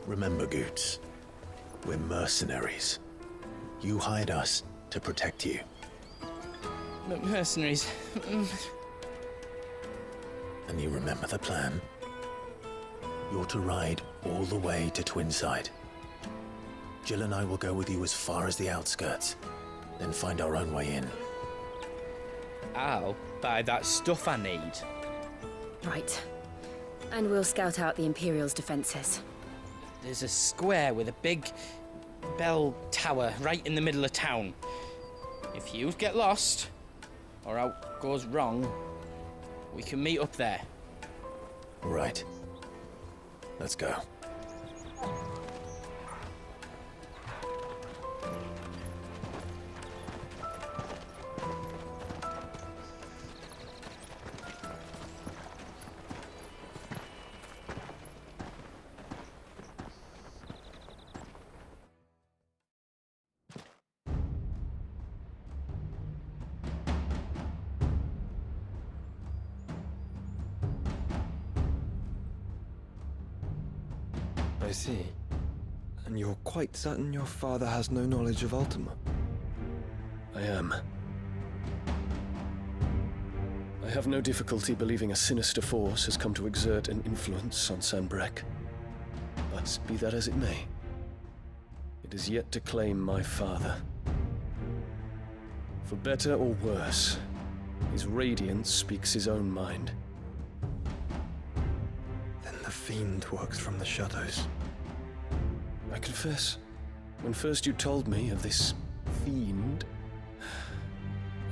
Remember, Goots, we're mercenaries. You hired us to protect you. But mercenaries... And you remember the plan? You're to ride all the way to Twinside. Jill and I will go with you as far as the outskirts, then find our own way in. I'll buy that stuff I need. Right. And we'll scout out the Imperial's defenses. There's a square with a big bell tower right in the middle of town. If you get lost, or out goes wrong, we can meet up there. Right. Let's go. I see. And you're quite certain your father has no knowledge of Ultima? I am. I have no difficulty believing a sinister force has come to exert an influence on Sanbreque. But be that as it may, it is yet to claim my father. For better or worse, his radiance speaks his own mind. Then the fiend works from the shadows. I confess, when first you told me of this fiend,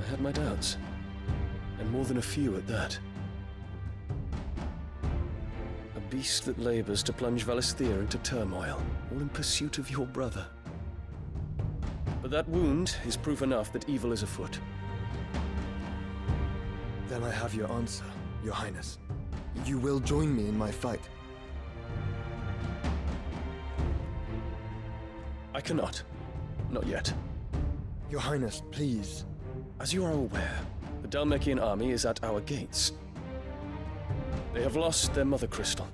I had my doubts, and more than a few at that. A beast that labors to plunge Valisthea into turmoil, all in pursuit of your brother. But that wound is proof enough that evil is afoot. Then I have your answer, Your Highness. You will join me in my fight. I cannot. Not yet. Your Highness, please. As you are aware, the Dhalmekian army is at our gates. They have lost their mother crystal,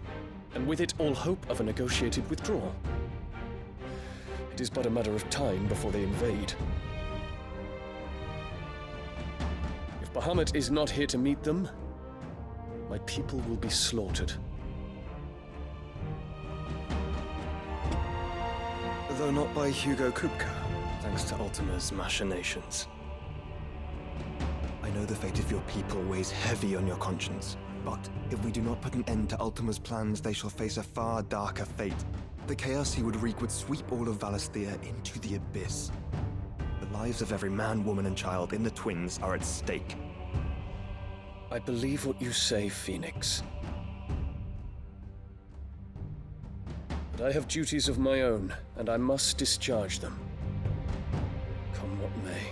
and with it all hope of a negotiated withdrawal. It is but a matter of time before they invade. If Bahamut is not here to meet them, my people will be slaughtered. Though not by Hugo Kupka, thanks to Ultima's machinations. I know the fate of your people weighs heavy on your conscience, but if we do not put an end to Ultima's plans, they shall face a far darker fate. The chaos he would wreak would sweep all of Valisthea into the abyss. The lives of every man, woman, and child in the Twins are at stake. I believe what you say, Phoenix. But I have duties of my own, and I must discharge them. Come what may.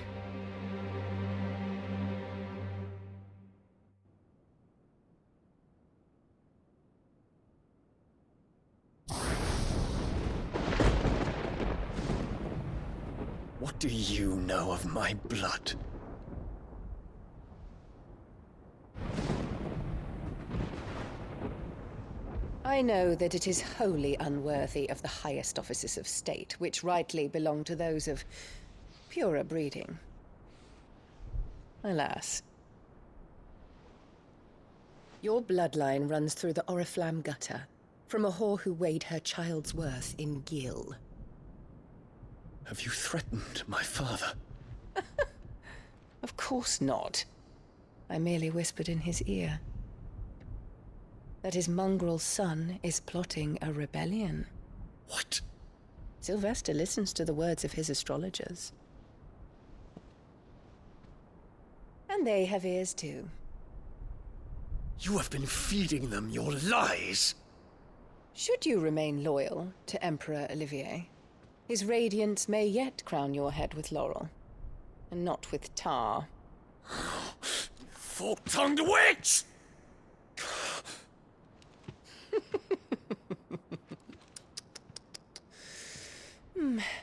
What do you know of my blood? I know that it is wholly unworthy of the highest offices of state, which rightly belong to those of purer breeding. Alas. Your bloodline runs through the Oriflamme gutter, from a whore who weighed her child's worth in gil. Have you threatened my father? Of course not. I merely whispered in his ear that his mongrel son is plotting a rebellion. What? Sylvester listens to the words of his astrologers. And they have ears too. You have been feeding them your lies! Should you remain loyal to Emperor Olivier, his radiance may yet crown your head with laurel, and not with tar. Fork-tongued witch!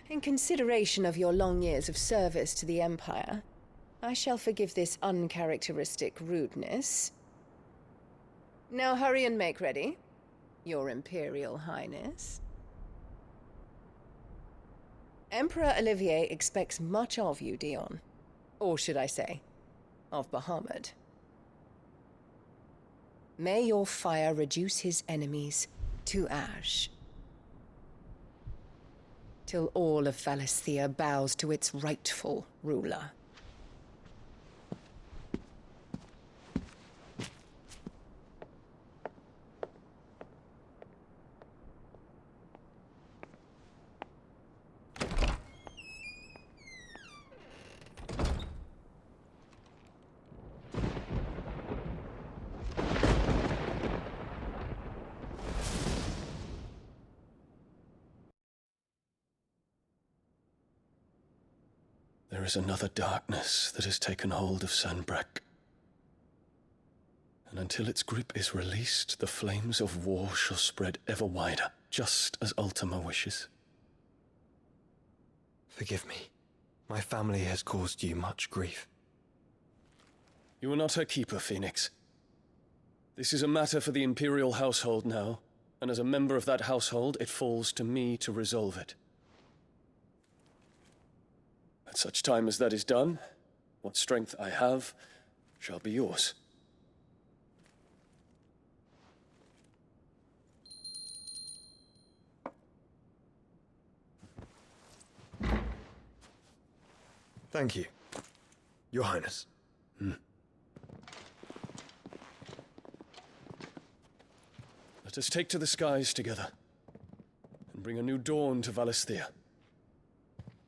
In consideration of your long years of service to the Empire, I shall forgive this uncharacteristic rudeness. Now hurry and make ready, Your Imperial Highness. Emperor Olivier expects much of you, Dion. Or should I say, of Bahamut. May your fire reduce his enemies to ash, till all of Valisthea bows to its rightful ruler. There is another darkness that has taken hold of Sanbreque. And until its grip is released, the flames of war shall spread ever wider, just as Ultima wishes. Forgive me. My family has caused you much grief. You are not her keeper, Phoenix. This is a matter for the Imperial household now, and as a member of that household, it falls to me to resolve it. At such time as that is done, what strength I have shall be yours. Thank you, Your Highness. Let us take to the skies together, and bring a new dawn to Valisthea.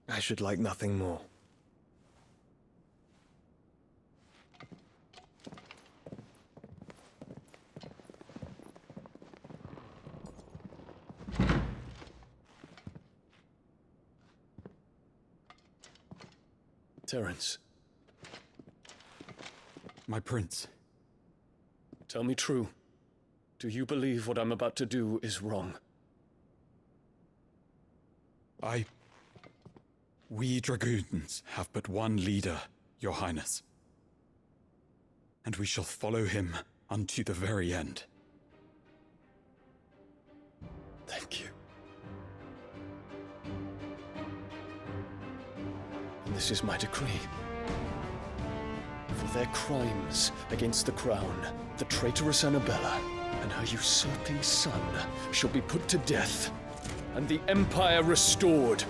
I should like nothing more. Terence, My prince. tell me true. Do you believe what I'm about to do is wrong? We dragoons have but one leader, Your Highness. And we shall follow him unto the very end. Thank you. And this is my decree. For their crimes against the crown, the traitorous Annabella and her usurping son shall be put to death, and the Empire restored.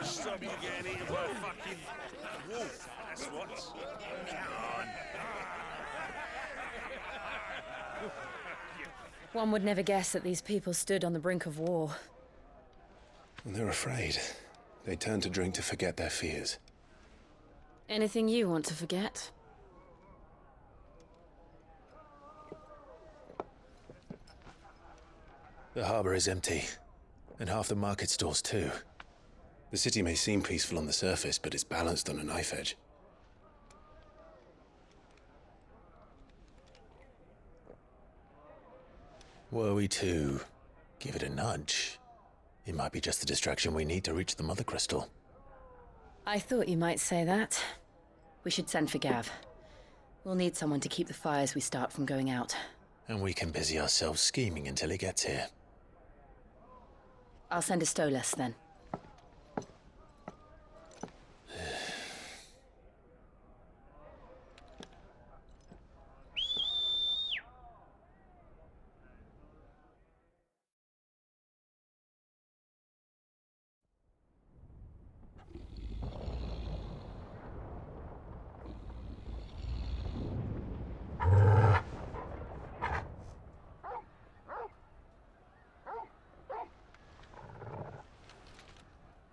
Stop you getting eaten by a fucking wolf, that's what. Come on. One would never guess that these people stood on the brink of war. They're afraid. They turn to drink to forget their fears. Anything you want to forget? The harbor is empty, and half the market stalls too. The city may seem peaceful on the surface, but it's balanced on a knife edge. Were we to give it a nudge, it might be just the distraction we need to reach the Mother Crystal. I thought you might say that. We should send for Gav. We'll need someone to keep the fires we start from going out. And we can busy ourselves scheming until he gets here. I'll send a Stolas then.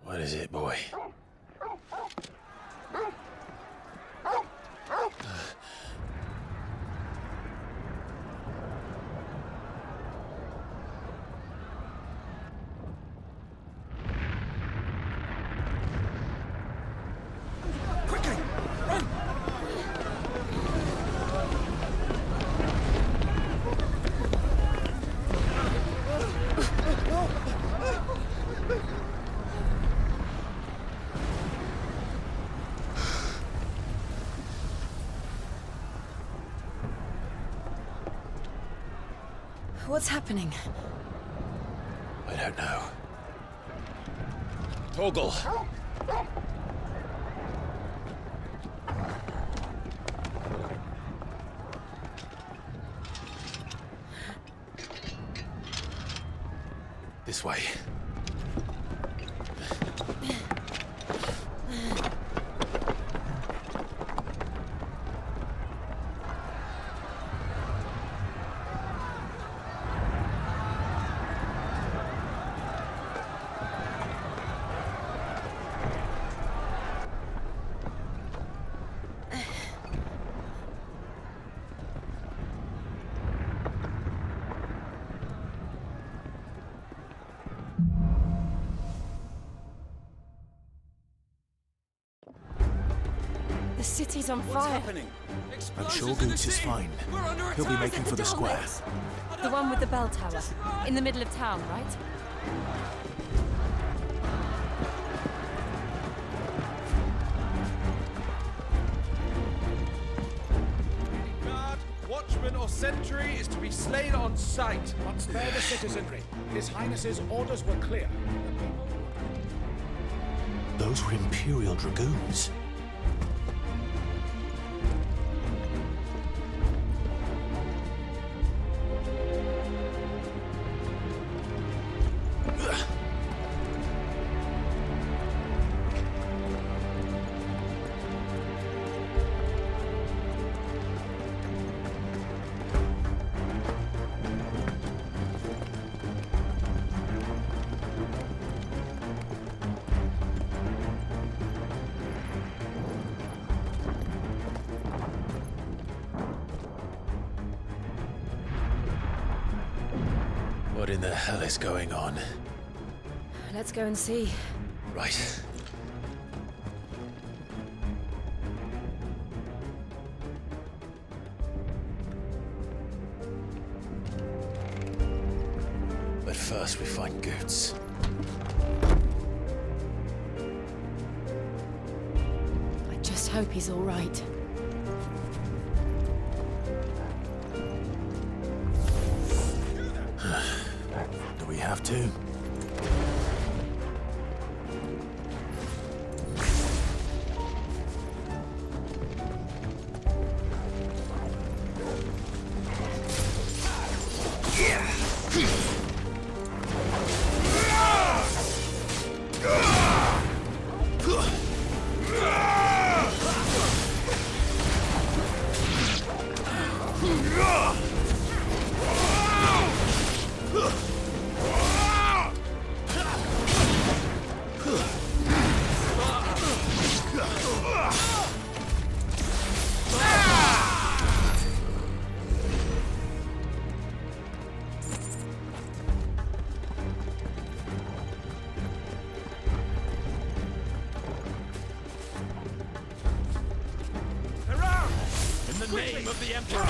What is it, boy? What's happening? I don't know. Torgal! This way. The city's on fire. I'm sure Goots is fine. He'll be making for the square. The one with the bell tower. In the middle of town, right? Guard, watchman or sentry is to be slain on sight. But spare the citizenry. His Highness's orders were clear. Those were Imperial Dragoons. What in the hell is going on? Let's go and see. Right. But first we find Goots. I just hope he's all right. Do we have to? Name of the Emperor!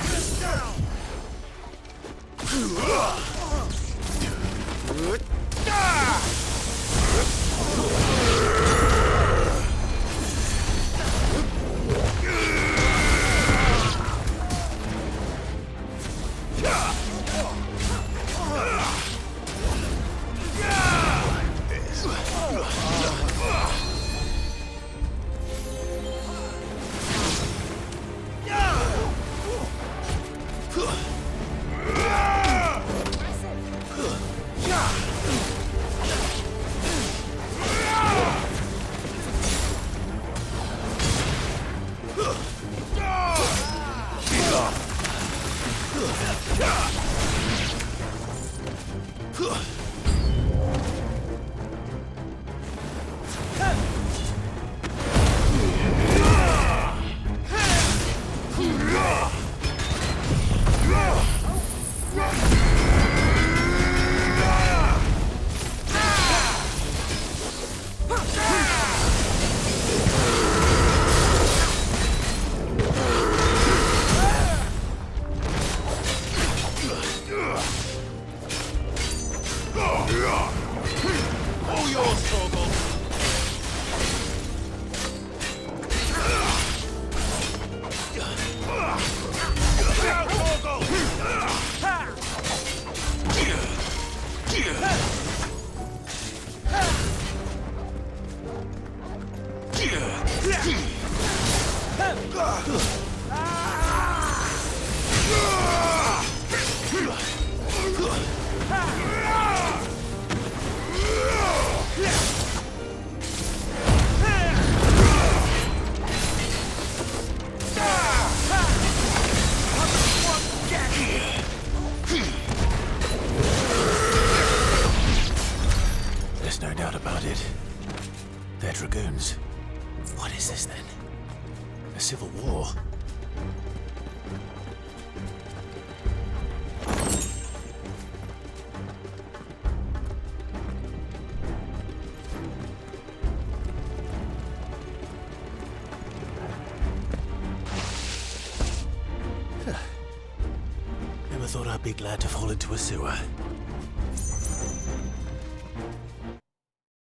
There's no doubt about it. They're dragoons. What is this then? A civil war? Never thought I'd be glad to fall into a sewer.